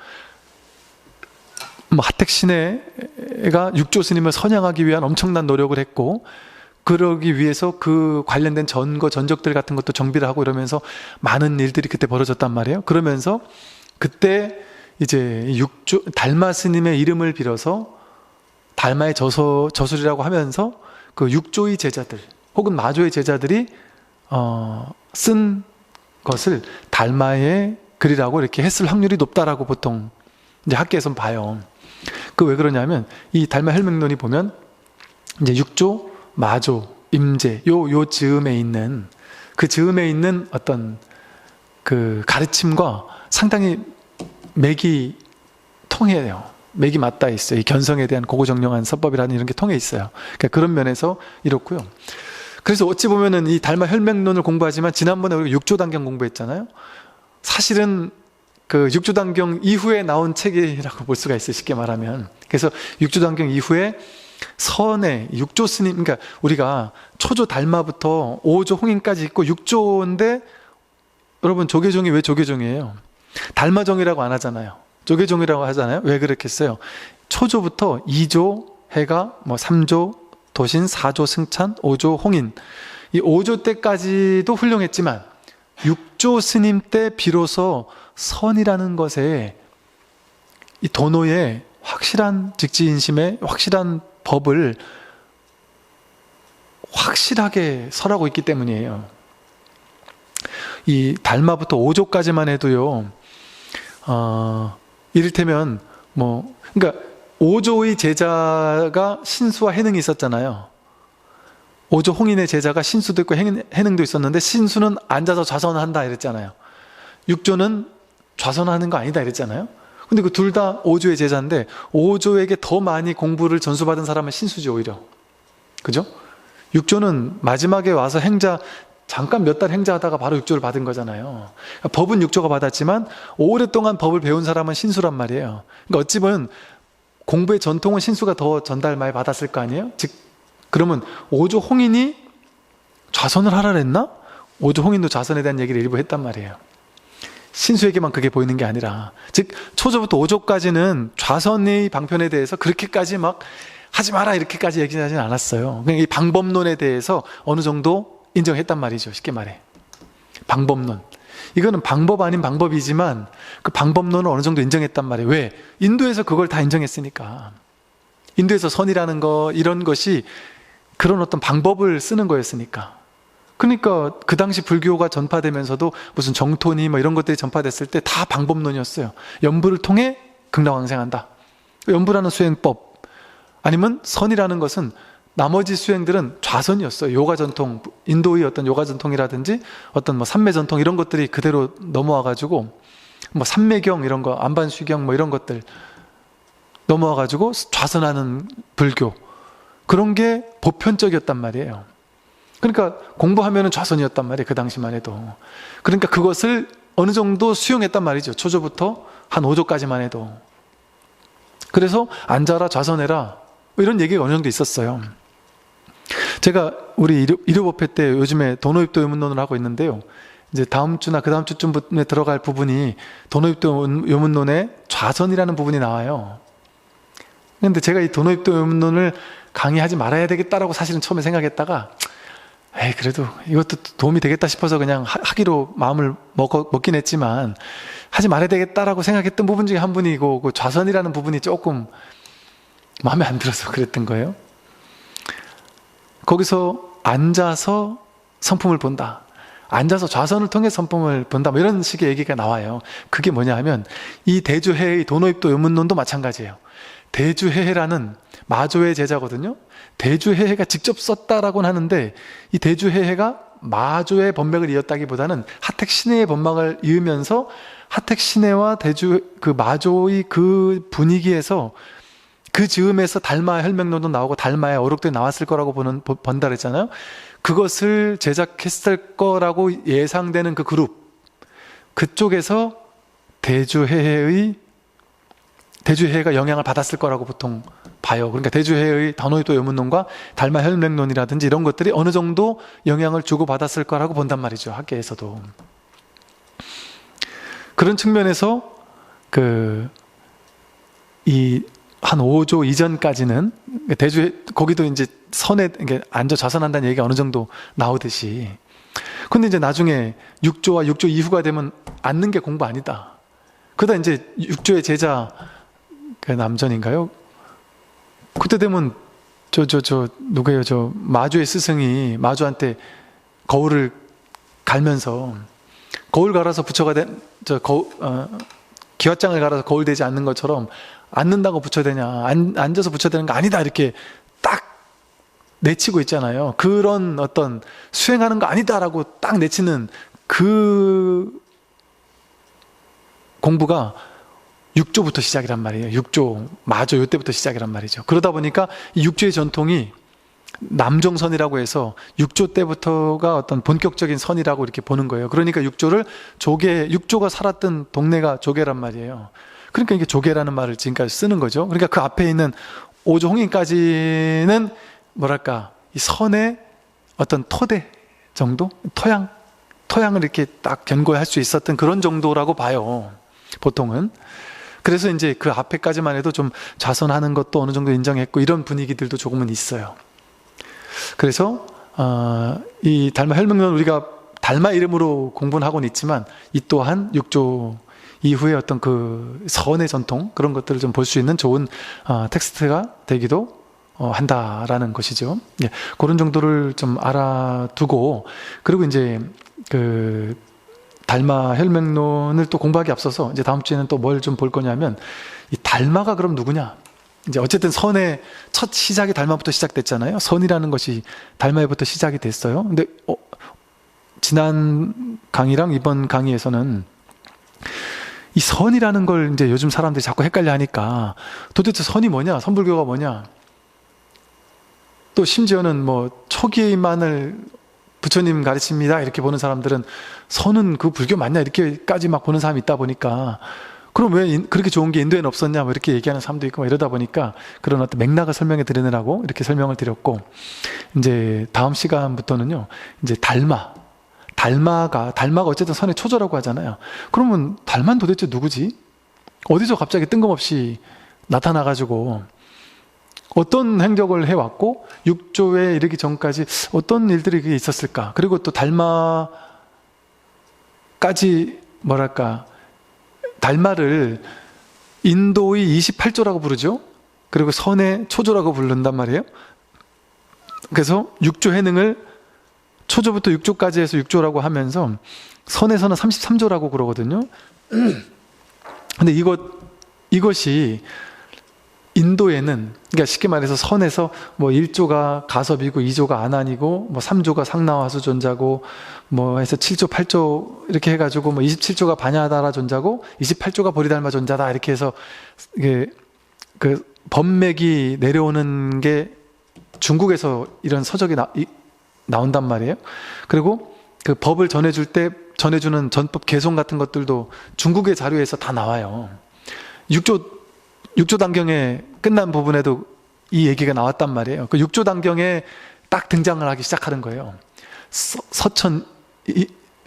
S1: 하택신해가 육조 스님을 선양하기 위한 엄청난 노력을 했고, 그러기 위해서 그 관련된 전적들 같은 것도 정비를 하고 이러면서 많은 일들이 그때 벌어졌단 말이에요. 그러면서 그때 이제 달마 스님의 이름을 빌어서 달마의 저술이라고 하면서 그 육조의 제자들 혹은 마조의 제자들이 쓴 것을 달마의 글이라고 이렇게 했을 확률이 높다라고 보통 이제 학계에서는 봐요. 그 왜 그러냐면 이 달마 혈맹론이 보면 이제 육조, 마조, 임제 요 즈음에 있는 그 즈음에 있는 어떤 그 가르침과 상당히 맥이 통해요. 맥이 맞닿아 있어요. 이 견성에 대한 고고정령한 서법이라는 이런 게 통해 있어요. 그러니까 그런 면에서 이렇고요. 그래서 어찌 보면은 이 달마 혈맹론을 공부하지만 지난번에 우리가 육조단경 공부했잖아요. 사실은 그 육조단경 이후에 나온 책이라고 볼 수가 있어요. 쉽게 말하면. 그래서 육조단경 이후에 선의 육조 스님, 그러니까 우리가 초조 달마부터 오조 홍인까지 있고 육조인데, 여러분 조계종이 왜 조계종이에요? 달마종이라고 안 하잖아요. 조계종이라고 하잖아요. 왜 그렇겠어요? 초조부터 2조 해가 3조 도신, 4조 승찬, 5조 홍인, 이 5조 때까지도 훌륭했지만 6조 스님 때 비로소 선이라는 것에 이 도노의 확실한 직지인심의 확실한 법을 확실하게 설하고 있기 때문이에요. 이 달마부터 5조까지만 해도요, 이를테면 그러니까 5조의 제자가 신수와 해능이 있었잖아요. 5조 홍인의 제자가 신수도 있고 해능도 있었는데, 신수는 앉아서 좌선한다 이랬잖아요. 6조는 좌선하는 거 아니다 이랬잖아요. 근데 그 둘 다 5조의 제자인데 5조에게 더 많이 공부를 전수받은 사람은 신수죠, 오히려. 그죠? 6조는 마지막에 와서 잠깐 몇 달 행자하다가 바로 6조를 받은 거잖아요. 법은 6조가 받았지만 오랫동안 법을 배운 사람은 신수란 말이에요. 그러니까 어찌 보면 공부의 전통은 신수가 더 전달 많이 받았을 거 아니에요? 즉 그러면 5조 홍인이 좌선을 하라 그랬나? 5조 홍인도 좌선에 대한 얘기를 일부 했단 말이에요. 신수에게만 그게 보이는 게 아니라, 즉 초조부터 5조까지는 좌선의 방편에 대해서 그렇게까지 막 하지 마라 이렇게까지 얘기하지는 않았어요. 그냥 이 방법론에 대해서 어느 정도 인정했단 말이죠. 쉽게 말해. 방법론. 이거는 방법 아닌 방법이지만 그 방법론을 어느 정도 인정했단 말이에요. 왜? 인도에서 그걸 다 인정했으니까. 인도에서 선이라는 거, 이런 것이 그런 어떤 방법을 쓰는 거였으니까. 그러니까 그 당시 불교가 전파되면서도 무슨 정토니 이런 것들이 전파됐을 때 다 방법론이었어요. 연부를 통해 극락왕생한다. 연부라는 수행법, 아니면 선이라는 것은 나머지 수행들은 좌선이었어요. 요가 전통, 인도의 어떤 요가 전통이라든지 어떤 삼매 전통 이런 것들이 그대로 넘어와가지고 삼매경 이런 거, 안반수경 이런 것들 넘어와가지고 좌선하는 불교, 그런 게 보편적이었단 말이에요. 그러니까 공부하면은 좌선이었단 말이에요. 그 당시만 해도. 그러니까 그것을 어느 정도 수용했단 말이죠. 초조부터 한 5조까지만 해도. 그래서 앉아라, 좌선해라, 이런 얘기가 어느 정도 있었어요. 제가 우리 일요법회 때 요즘에 도노입도 요문론을 하고 있는데요. 이제 다음 주나 그 다음 주쯤에 들어갈 부분이 도노입도 요문론의 좌선이라는 부분이 나와요. 근데 제가 이 도노입도 요문론을 강의하지 말아야 되겠다라고 사실은 처음에 생각했다가, 그래도 이것도 도움이 되겠다 싶어서 그냥 하기로 마음을 먹긴 했지만, 하지 말아야 되겠다라고 생각했던 부분 중에 한 분이고, 그 좌선이라는 부분이 조금 마음에 안 들어서 그랬던 거예요. 거기서 앉아서 성품을 본다. 앉아서 좌선을 통해 선품을 본다, 뭐 이런 식의 얘기가 나와요. 그게 뭐냐 하면 이 대주해의 도노입도 요문론도 마찬가지예요. 대주해해라는 마조의 제자거든요. 대주해해가 직접 썼다라고는 하는데 이 대주해해가 마조의 법맥을 이었다기보다는 하택신해의 법맥을 이으면서 하택신해와 그 마조의 그 분위기에서 그 즈음에서 달마 혈맹론도 나오고 달마의 어록도 나왔을 거라고 본다 그랬잖아요. 그것을 제작했을 거라고 예상되는 그 그룹, 그쪽에서 대주해해가 영향을 받았을 거라고 보통 봐요. 그러니까 대주해의 단호입도 요문론과 달마 혈맹론이라든지 이런 것들이 어느 정도 영향을 주고받았을 거라고 본단 말이죠. 학계에서도. 그런 측면에서 한 5조 이전까지는 거기도 이제 선에 앉아 좌선한다는 얘기가 어느 정도 나오듯이, 근데 이제 나중에 6조와 6조 이후가 되면 앉는 게 공부 아니다. 그러다 이제 6조의 제자 남전인가요? 그때 되면 누구예요? 마주의 스승이 마주한테 거울을 갈면서 거울 갈아서 부처가 기왓장을 갈아서 거울 되지 않는 것처럼 앉는다고 부처되냐, 앉아서 부처되는 거 아니다, 이렇게 딱 내치고 있잖아요. 그런 어떤 수행하는 거 아니다라고 딱 내치는 그 공부가 6조부터 시작이란 말이에요. 6조, 마조 요때부터 시작이란 말이죠. 그러다 보니까 이 6조의 전통이 남종선이라고 해서 6조 때부터가 어떤 본격적인 선이라고 이렇게 보는 거예요. 그러니까 6조가 살았던 동네가 조계란 말이에요. 그러니까 이게 조계라는 말을 지금까지 쓰는 거죠. 그러니까 그 앞에 있는 5조 홍인까지는 뭐랄까, 이 선의 어떤 토대 정도? 토양을 이렇게 딱 견고할 수 있었던 그런 정도라고 봐요. 보통은. 그래서 이제 그 앞에까지만 해도 좀 좌선하는 것도 어느 정도 인정했고 이런 분위기들도 조금은 있어요. 그래서 이 달마 혈맹론, 우리가 달마 이름으로 공부는 하고는 있지만 이 또한 6조 이후에 어떤 그 선의 전통, 그런 것들을 좀 볼 수 있는 좋은 텍스트가 되기도 한다라는 것이죠. 예, 그런 정도를 좀 알아두고, 그리고 이제 그 달마 혈맹론을 또 공부하기 앞서서 이제 다음 주에는 또 뭘 좀 볼 거냐면, 이 달마가 그럼 누구냐? 이제 어쨌든 선의 첫 시작이 달마부터 시작됐잖아요. 선이라는 것이 달마에부터 시작이 됐어요. 근데 지난 강의랑 이번 강의에서는 이 선이라는 걸 이제 요즘 사람들이 자꾸 헷갈려 하니까, 도대체 선이 뭐냐? 선불교가 뭐냐? 또 심지어는 뭐 초기만을 부처님 가르칩니다 이렇게 보는 사람들은 선은 그 불교 맞냐 이렇게까지 막 보는 사람이 있다 보니까, 그럼 왜 그렇게 좋은 게 인도에는 없었냐 뭐 이렇게 얘기하는 사람도 있고, 이러다 보니까 그런 어떤 맥락을 설명해 드리느라고 이렇게 설명을 드렸고, 이제 다음 시간부터는요, 이제 달마가 어쨌든 선의 초조라고 하잖아요. 그러면 달마는 도대체 누구지? 어디서 갑자기 뜬금없이 나타나가지고 어떤 행적을 해왔고 6조에 이르기 전까지 어떤 일들이 있었을까? 그리고 또 달마까지 뭐랄까, 달마를 인도의 28조라고 부르죠. 그리고 선의 초조라고 부른단 말이에요. 그래서 6조 해능을 초조부터 6조까지 해서 6조라고 하면서 선에서는 33조라고 그러거든요. 근데 이것이 인도에는, 그러니까 쉽게 말해서 선에서 뭐 1조가 가섭이고 2조가 아난이고 뭐 3조가 상나와수 존자고 뭐 해서 7조 8조 이렇게 해가지고 뭐 27조가 바냐다라 존자고 28조가 보리달마 존자다, 이렇게 해서 이게 그 법맥이 내려오는 게 중국에서 이런 서적이 나온단 말이에요. 그리고 그 법을 전해주는 전법 개송 같은 것들도 중국의 자료에서 다 나와요. 6조 단경에 끝난 부분에도 이 얘기가 나왔단 말이에요. 그 6조 단경에 딱 등장을 하기 시작하는 거예요.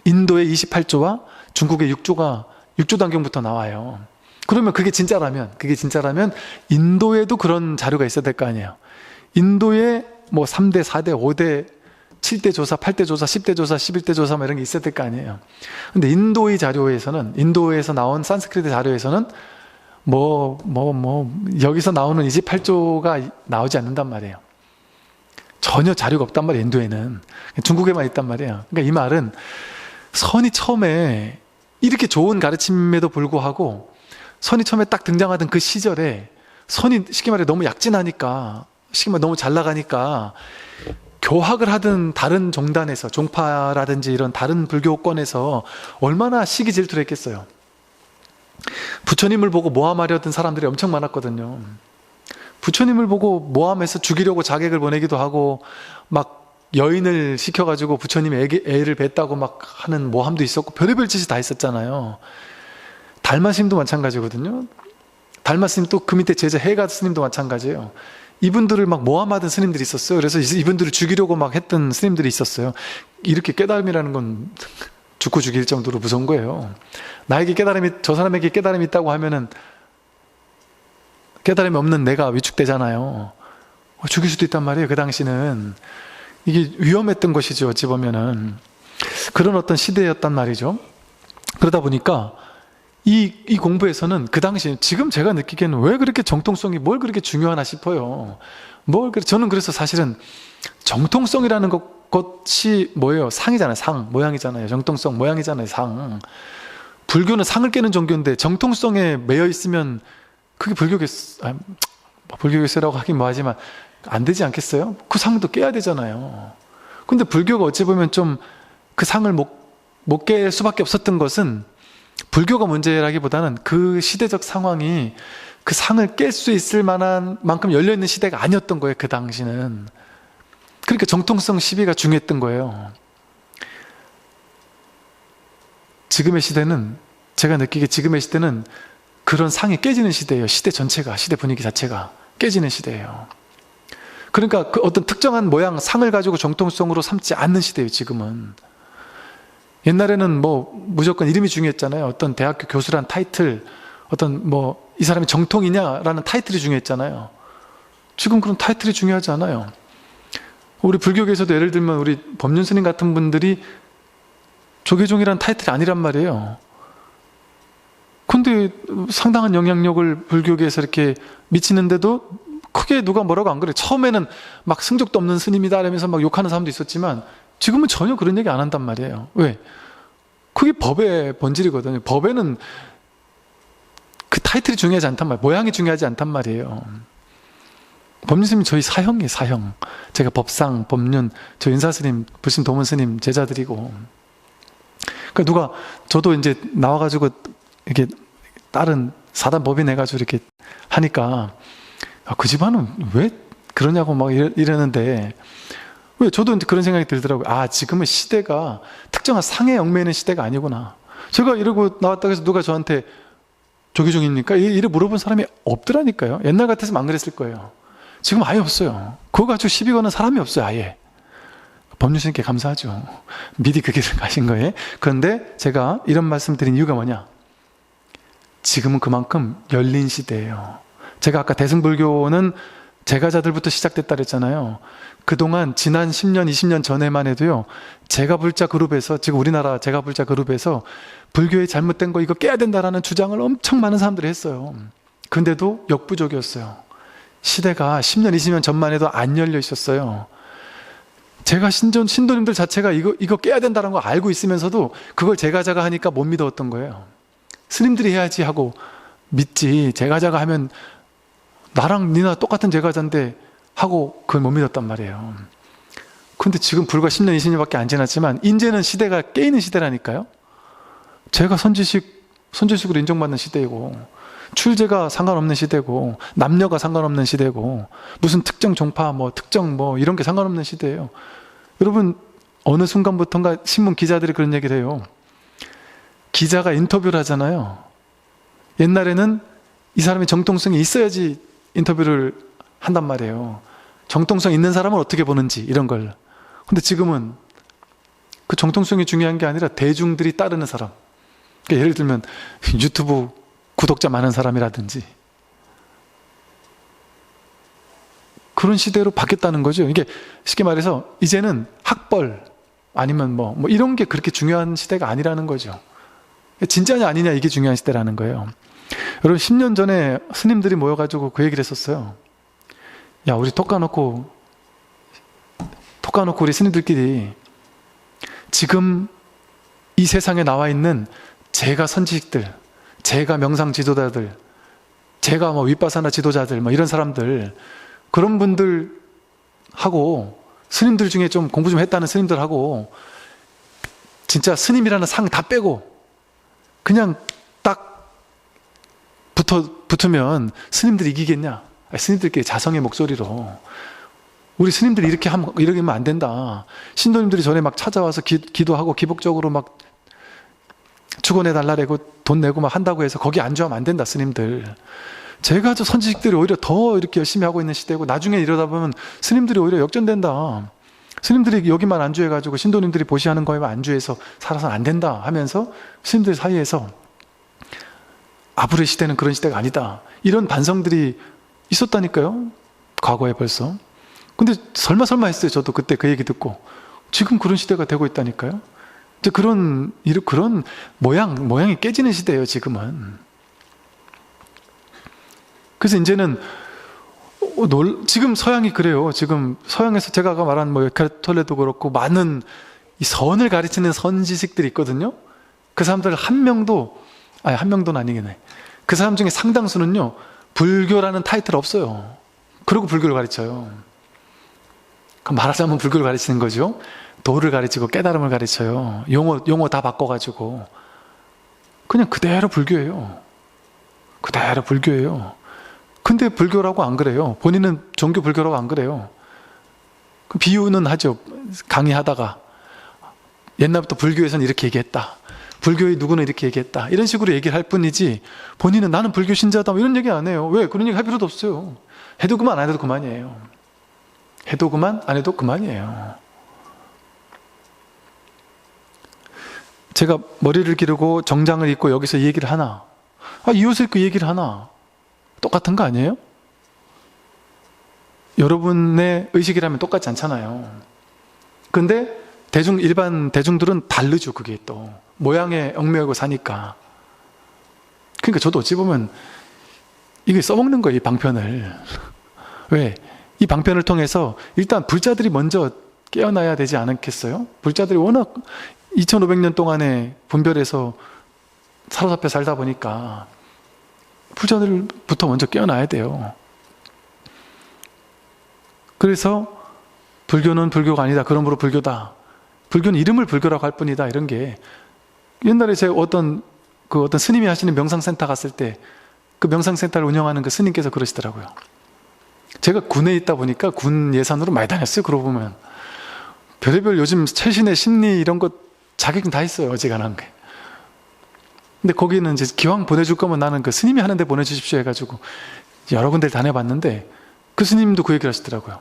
S1: 인도의 28조와 중국의 6조 단경부터 나와요. 그러면 그게 진짜라면 인도에도 그런 자료가 있어야 될 거 아니에요. 인도에 뭐 3대, 4대, 5대, 7대 조사, 8대 조사, 10대 조사, 11대 조사 뭐 이런 게 있어야 될 거 아니에요. 근데 인도에서 나온 산스크리트 자료에서는 여기서 나오는 28조가 나오지 않는단 말이에요. 전혀 자료가 없단 말이에요, 인도에는. 중국에만 있단 말이에요. 그러니까 이 말은 선이 처음에 이렇게 좋은 가르침에도 불구하고 선이 처음에 딱 등장하던 그 시절에 선이 쉽게 말해 너무 약진하니까, 쉽게 말해 너무 잘 나가니까 교학을 하든 다른 종단에서, 종파라든지 이런 다른 불교권에서 얼마나 시기 질투를 했겠어요. 부처님을 보고 모함하려던 사람들이 엄청 많았거든요. 부처님을 보고 모함해서 죽이려고 자객을 보내기도 하고, 막 여인을 시켜가지고 부처님이 애를 뱄다고 막 하는 모함도 있었고, 별의별 짓이 다 있었잖아요. 달마 스님도 마찬가지거든요. 달마 스님 또 그 밑에 제자 해가 스님도 마찬가지예요. 이분들을 막 모함하던 스님들이 있었어요. 그래서 이분들을 죽이려고 막 했던 스님들이 있었어요. 이렇게 깨달음이라는 건 죽고 죽일 정도로 무서운 거예요. 나에게 깨달음이, 저 사람에게 깨달음이 있다고 하면은 깨달음이 없는 내가 위축되잖아요. 죽일 수도 있단 말이에요. 그 당시는 이게 위험했던 것이죠. 어찌 보면은 그런 어떤 시대였단 말이죠. 그러다 보니까 이 공부에서는 그 당시, 지금 제가 느끼기에는 왜 그렇게 정통성이 뭘 그렇게 중요하나 싶어요. 저는 그래서 사실은 정통성이라는 것이 뭐예요? 상이잖아요. 상, 모양이잖아요. 정통성, 모양이잖아요. 상. 불교는 상을 깨는 종교인데 정통성에 매여 있으면 그게 불교계세라고 하긴 뭐하지만 안 되지 않겠어요? 그 상도 깨야 되잖아요. 근데 불교가 어찌 보면 좀 그 상을 못 깰 수밖에 없었던 것은 불교가 문제라기보다는 그 시대적 상황이 그 상을 깰 수 있을 만한 만큼 열려있는 시대가 아니었던 거예요. 그 당시는. 그러니까 정통성 시비가 중요했던 거예요. 지금의 시대는, 제가 느끼기에 지금의 시대는 그런 상이 깨지는 시대예요. 시대 전체가, 시대 분위기 자체가 깨지는 시대예요. 그러니까 그 어떤 특정한 모양, 상을 가지고 정통성으로 삼지 않는 시대예요. 지금은. 옛날에는 뭐 무조건 이름이 중요했잖아요. 어떤 대학교 교수란 타이틀, 어떤 뭐 이 사람이 정통이냐라는 타이틀이 중요했잖아요. 지금 그런 타이틀이 중요하지 않아요. 우리 불교계에서도 예를 들면 우리 법륜 스님 같은 분들이 조계종이라는 타이틀이 아니란 말이에요. 근데 상당한 영향력을 불교계에서 이렇게 미치는데도 크게 누가 뭐라고 안 그래요. 처음에는 막 승적도 없는 스님이다 이러면서 막 욕하는 사람도 있었지만 지금은 전혀 그런 얘기 안 한단 말이에요. 왜? 그게 법의 본질이거든요. 법에는 그 타이틀이 중요하지 않단 말이에요. 모양이 중요하지 않단 말이에요. 법륜스님 저희 사형이에요. 사형. 제가 법상, 법륜, 저 윤사스님, 불신 도문스님 제자들이고, 그러니까 저도 이제 나와가지고 이렇게 다른 사단 법인 해가지고 이렇게 하니까 그 집안은 왜 그러냐고 막 이러는데, 왜 저도 이제 그런 생각이 들더라고요. 지금은 시대가 특정한 상에 얽매이는 시대가 아니구나. 제가 이러고 나왔다고 해서 누가 저한테 조계종입니까? 이래 물어본 사람이 없더라니까요. 옛날 같았으면 안 그랬을 거예요. 지금 아예 없어요. 그거 가지고 시비 거는 사람이 없어요. 아예. 법륜스님께 감사하죠. 미리 그 길을 가신 거예요. 그런데 제가 이런 말씀 드린 이유가 뭐냐? 지금은 그만큼 열린 시대예요. 제가 아까 대승불교는 제가자들부터 시작됐다 그랬잖아요. 그동안 지난 10년, 20년 전에만 해도요, 제가불자 그룹에서, 지금 우리나라 제가불자 그룹에서 불교의 잘못된 거 이거 깨야 된다라는 주장을 엄청 많은 사람들이 했어요. 근데도 역부족이었어요. 시대가 10년, 20년 전만 해도 안 열려 있었어요. 제가 신도님들 자체가 이거 깨야 된다는 거 알고 있으면서도 그걸 제가자가 하니까 못 믿었던 거예요. 스님들이 해야지 하고 믿지, 제가자가 하면 나랑 니나 똑같은 제가자인데 하고 그걸 못 믿었단 말이에요. 근데 지금 불과 10년, 20년밖에 안 지났지만 이제는 시대가 깨이는 시대라니까요. 제가 선지식으로 인정받는 시대이고, 출제가 상관없는 시대고, 남녀가 상관없는 시대고, 무슨 특정 종파 특정 이런 게 상관없는 시대예요. 여러분, 어느 순간부터인가 신문 기자들이 그런 얘기를 해요. 기자가 인터뷰를 하잖아요. 옛날에는 이 사람이 정통성이 있어야지 인터뷰를 한단 말이에요. 정통성 있는 사람을 어떻게 보는지 이런 걸. 근데 지금은 그 정통성이 중요한 게 아니라 대중들이 따르는 사람. 그러니까 예를 들면 유튜브 구독자 많은 사람이라든지 그런 시대로 바뀌었다는 거죠. 이게 쉽게 말해서 이제는 학벌 아니면 뭐 이런 게 그렇게 중요한 시대가 아니라는 거죠. 진짜냐 아니냐 이게 중요한 시대라는 거예요. 여러분 10년 전에 스님들이 모여가지고 그 얘기를 했었어요. 야, 우리 톡 까놓고 우리 스님들끼리 지금 이 세상에 나와 있는 제가 선지식들, 제가 명상 지도자들, 제가 뭐 윗바사나 지도자들, 뭐 이런 사람들, 그런 분들하고 스님들 중에 좀 공부 좀 했다는 스님들하고 진짜 스님이라는 상 다 빼고 그냥 딱 붙으면 스님들이 이기겠냐? 스님들끼리 자성의 목소리로 우리 스님들이 이러면 안 된다. 신도님들이 전에 막 찾아와서 기도하고 기복적으로 막 축원해달라고 돈 내고 막 한다고 해서 거기 안주하면 안 된다, 스님들. 제가 저 선지식들이 오히려 더 이렇게 열심히 하고 있는 시대고 나중에 이러다 보면 스님들이 오히려 역전된다. 스님들이 여기만 안주해가지고 신도님들이 보시하는 거에만 안주해서 살아서는 안 된다 하면서 스님들 사이에서 앞으로의 시대는 그런 시대가 아니다. 이런 반성들이 있었다니까요. 과거에 벌써. 근데 설마 했어요. 저도 그때 그 얘기 듣고. 지금 그런 시대가 되고 있다니까요. 이제 그런 모양이 깨지는 시대예요, 지금은. 그래서 이제는 지금 서양이 그래요. 지금 서양에서 제가 아까 말한 뭐 에카르톨레도 그렇고 많은 이 선을 가르치는 선지식들이 있거든요. 그 사람들 한 명도는 아니겠네. 그 사람 중에 상당수는요, 불교라는 타이틀 없어요. 그리고 불교를 가르쳐요. 그럼 말하자면 불교를 가르치는 거죠. 도를 가르치고 깨달음을 가르쳐요. 용어 다 바꿔가지고 그냥 그대로 불교예요. 그대로 불교예요. 근데 불교라고 안 그래요. 본인은 종교 불교라고 안 그래요. 그 비유는 하죠. 강의하다가 옛날부터 불교에서는 이렇게 얘기했다. 불교의 누구는 이렇게 얘기했다. 이런 식으로 얘기를 할 뿐이지 본인은 나는 불교 신자다 이런 얘기 안 해요. 왜? 그런 얘기 할 필요도 없어요. 해도 그만 안 해도 그만이에요. 해도 그만 안 해도 그만이에요. 제가 머리를 기르고 정장을 입고 여기서 이 얘기를 하나, 이 옷을 입고 이 얘기를 하나 똑같은 거 아니에요? 여러분의 의식이라면 똑같지 않잖아요. 근데 일반 대중들은 다르죠. 그게 또 모양에 얽매이고 사니까. 그러니까 저도 어찌 보면 이게 써먹는 거예요, 이 방편을. 왜? 이 방편을 통해서 일단 불자들이 먼저 깨어나야 되지 않겠어요? 불자들이 워낙 2500년 동안에 분별해서 사로잡혀 살다 보니까 불자들부터 먼저 깨어나야 돼요. 그래서 불교는 불교가 아니다. 그러므로 불교다. 불교는 이름을 불교라고 할 뿐이다. 이런 게 옛날에 제가 어떤 스님이 하시는 명상센터 갔을 때 그 명상센터를 운영하는 그 스님께서 그러시더라고요. 제가 군에 있다 보니까 군 예산으로 많이 다녔어요. 그러고 보면 별의별 요즘 최신의 심리 이런 것 자격증 다 있어요. 어지간한 게. 근데 거기는 이제 기왕 보내줄 거면 나는 그 스님이 하는데 보내주십시오 해가지고 여러 군데를 다녀봤는데 그 스님도 그 얘기를 하시더라고요.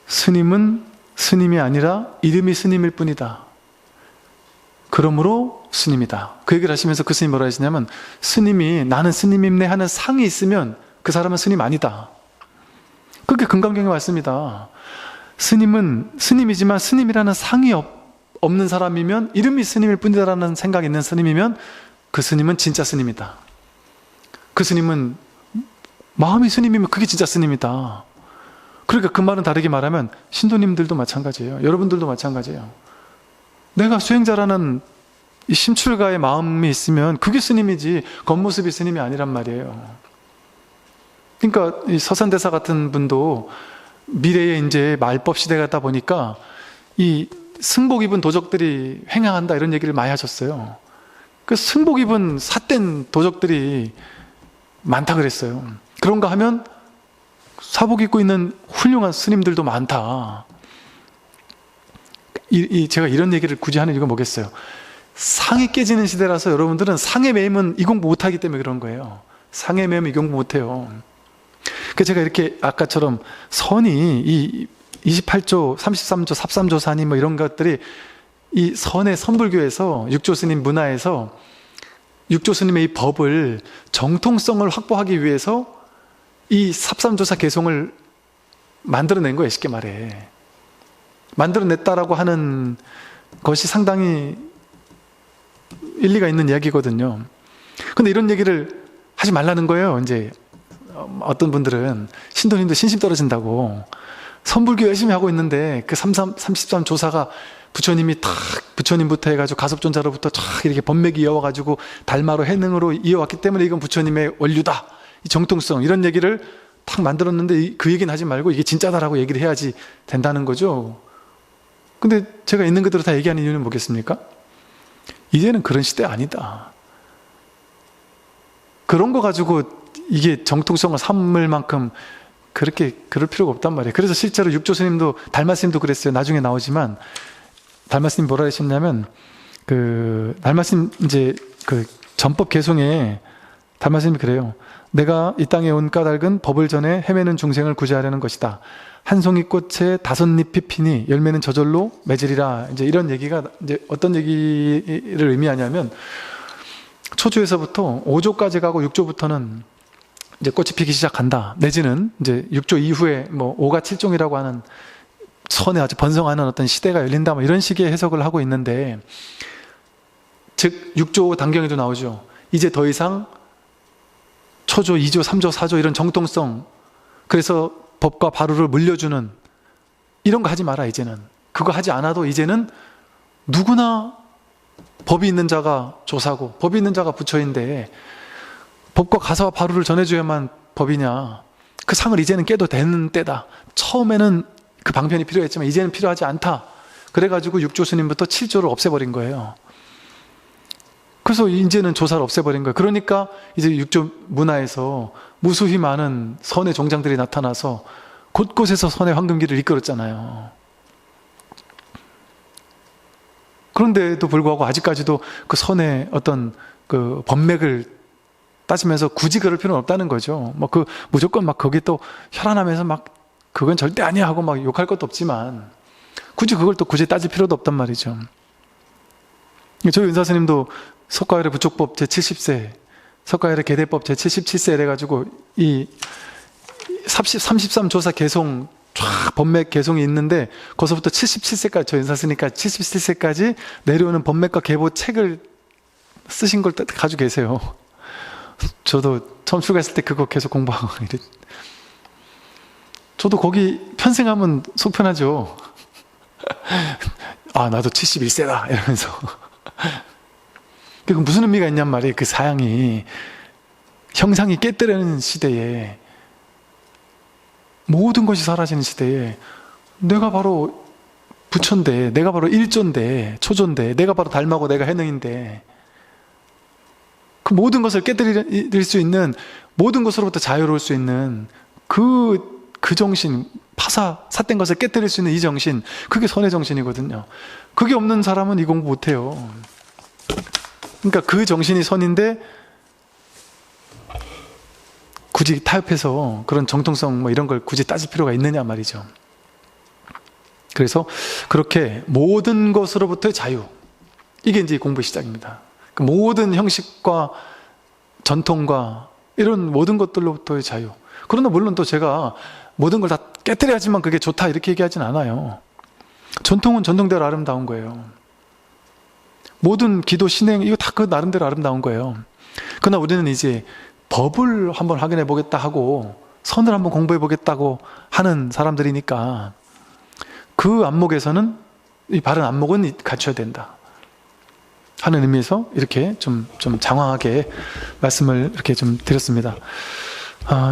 S1: 스님은 스님이 아니라 이름이 스님일 뿐이다. 그러므로 스님이다. 그 얘기를 하시면서 그 스님이 뭐라 하시냐면 스님이 나는 스님임네 하는 상이 있으면 그 사람은 스님 아니다. 그게 금강경의 말씀이다. 스님은 스님이지만 스님이라는 상이 없는 사람이면 이름이 스님일 뿐이다라는 생각이 있는 스님이면 그 스님은 진짜 스님이다. 그 스님은 마음이 스님이면 그게 진짜 스님이다. 그러니까 그 말은 다르게 말하면 신도님들도 마찬가지예요. 여러분들도 마찬가지예요. 내가 수행자라는 이 심출가의 마음이 있으면 그게 스님이지 겉모습이 스님이 아니란 말이에요. 그러니까 이 서산대사 같은 분도 미래에 이제 말법 시대가 다 보니까 이 승복 입은 도적들이 횡행한다 이런 얘기를 많이 하셨어요. 그 승복 입은 삿된 도적들이 많다 그랬어요. 그런가 하면 사복 입고 있는 훌륭한 스님들도 많다. 제가 이런 얘기를 굳이 하는 이유가 뭐겠어요? 상이 깨지는 시대라서 여러분들은 상에 매이면 이 공부 못하기 때문에 그런 거예요. 상에 매이면 이 공부 못해요. 그래서 제가 이렇게 아까처럼 선이 이 28조, 33조, 삽삼조 산이 뭐 이런 것들이 이 선의 선불교에서 육조 스님 문화에서 육조 스님의 이 법을 정통성을 확보하기 위해서 이 삽삼조사 개송을 만들어낸 거예요. 쉽게 말해. 만들어냈다라고 하는 것이 상당히 일리가 있는 이야기거든요. 근데 이런 얘기를 하지 말라는 거예요. 이제 어떤 분들은 신도님도 신심 떨어진다고 선불교 열심히 하고 있는데 그 33조사가 부처님이 탁, 부처님부터 해가지고 가섭존자로부터 쫙 이렇게 법맥이 이어와가지고 달마로 해능으로 이어왔기 때문에 이건 부처님의 원류다. 이 정통성, 이런 얘기를 탁 만들었는데 그 얘기는 하지 말고 이게 진짜다라고 얘기를 해야지 된다는 거죠. 근데 제가 있는 그대로 다 얘기하는 이유는 뭐겠습니까? 이제는 그런 시대 아니다. 그런 거 가지고 이게 정통성을 삼을 만큼 그렇게 그럴 필요가 없단 말이에요. 그래서 실제로 육조 스님도, 달마 스님도 그랬어요. 나중에 나오지만 달마 스님 뭐라 하셨냐면, 달마 스님 이제 그 전법 개송에 달마 스님이 그래요. 내가 이 땅에 온 까닭은 법을 전해 헤매는 중생을 구제하려는 것이다. 한 송이 꽃에 5잎이 피니 열매는 저절로 맺으리라. 이제 이런 얘기가 이제 어떤 얘기를 의미하냐면, 초조에서부터 5조까지 가고 6조부터는 이제 꽃이 피기 시작한다. 내지는 이제 6조 이후에 뭐 5가 7종이라고 하는 선에 아주 번성하는 어떤 시대가 열린다. 뭐 이런 식의 해석을 하고 있는데, 즉 6조 단경에도 나오죠. 이제 더 이상 초조, 2조, 3조, 4조 이런 정통성, 그래서 법과 바루를 물려주는 이런 거 하지 마라. 이제는 그거 하지 않아도 이제는 누구나 법이 있는 자가 조사고 법이 있는 자가 부처인데 법과 가사와 바루를 전해줘야만 법이냐. 그 상을 이제는 깨도 되는 때다. 처음에는 그 방편이 필요했지만 이제는 필요하지 않다. 그래가지고 6조 스님부터 7조를 없애버린 거예요. 그래서 이제는 조사를 없애버린 거예요. 그러니까 이제 6조 문화에서 무수히 많은 선의 종장들이 나타나서 곳곳에서 선의 황금기를 이끌었잖아요. 그런데도 불구하고 아직까지도 그 선의 어떤 그 법맥을 따지면서 굳이 그럴 필요는 없다는 거죠. 뭐 무조건 막 거기 또 혈안하면서 막 그건 절대 아니야 하고 막 욕할 것도 없지만 굳이 그걸 또 굳이 따질 필요도 없단 말이죠. 저희 은사스님도 석가열의 부촉법 제70세, 석가열의 계대법 제77세 이래가지고 이 33조사 개송 쫙 법맥 개송이 있는데 거기서부터 77세까지 저희 은사스니까 77세까지 내려오는 법맥과 계보 책을 쓰신 걸 가지고 계세요. 저도 처음 출가했을 때 그거 계속 공부하고 이랬. 저도 거기 편승하면 속편하죠. 아, 나도 71세다 이러면서. 그 무슨 의미가 있냔 말이에요. 그 사양이 형상이 깨뜨리는 시대에, 모든 것이 사라지는 시대에 내가 바로 부처인데, 내가 바로 일조인데, 초조인데, 내가 바로 달마고 내가 해능인데, 그 모든 것을 깨뜨릴 수 있는, 모든 것으로부터 자유로울 수 있는 그 정신, 삿된 것을 깨뜨릴 수 있는 이 정신, 그게 선의 정신이거든요. 그게 없는 사람은 이 공부 못해요. 그러니까 그 정신이 선인데 굳이 타협해서 그런 정통성 뭐 이런 걸 굳이 따질 필요가 있느냐 말이죠. 그래서 그렇게 모든 것으로부터의 자유, 이게 이제 공부의 시작입니다. 그 모든 형식과 전통과 이런 모든 것들로부터의 자유. 그러나 물론 또 제가 모든 걸 다 깨뜨려야지만 그게 좋다 이렇게 얘기하진 않아요. 전통은 전통대로 아름다운 거예요. 모든 기도, 신행, 이거 다 그 나름대로 아름다운 거예요. 그러나 우리는 이제 법을 한번 확인해 보겠다 하고 선을 한번 공부해 보겠다고 하는 사람들이니까 그 안목에서는 이 바른 안목은 갖춰야 된다 하는 의미에서 이렇게 좀 장황하게 말씀을 이렇게 좀 드렸습니다.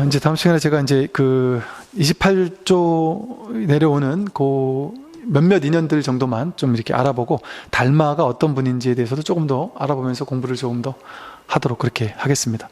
S1: 이제 다음 시간에 제가 이제 그 28조 내려오는 그 몇몇 인연들 정도만 좀 이렇게 알아보고 달마가 어떤 분인지에 대해서도 조금 더 알아보면서 공부를 조금 더 하도록 그렇게 하겠습니다.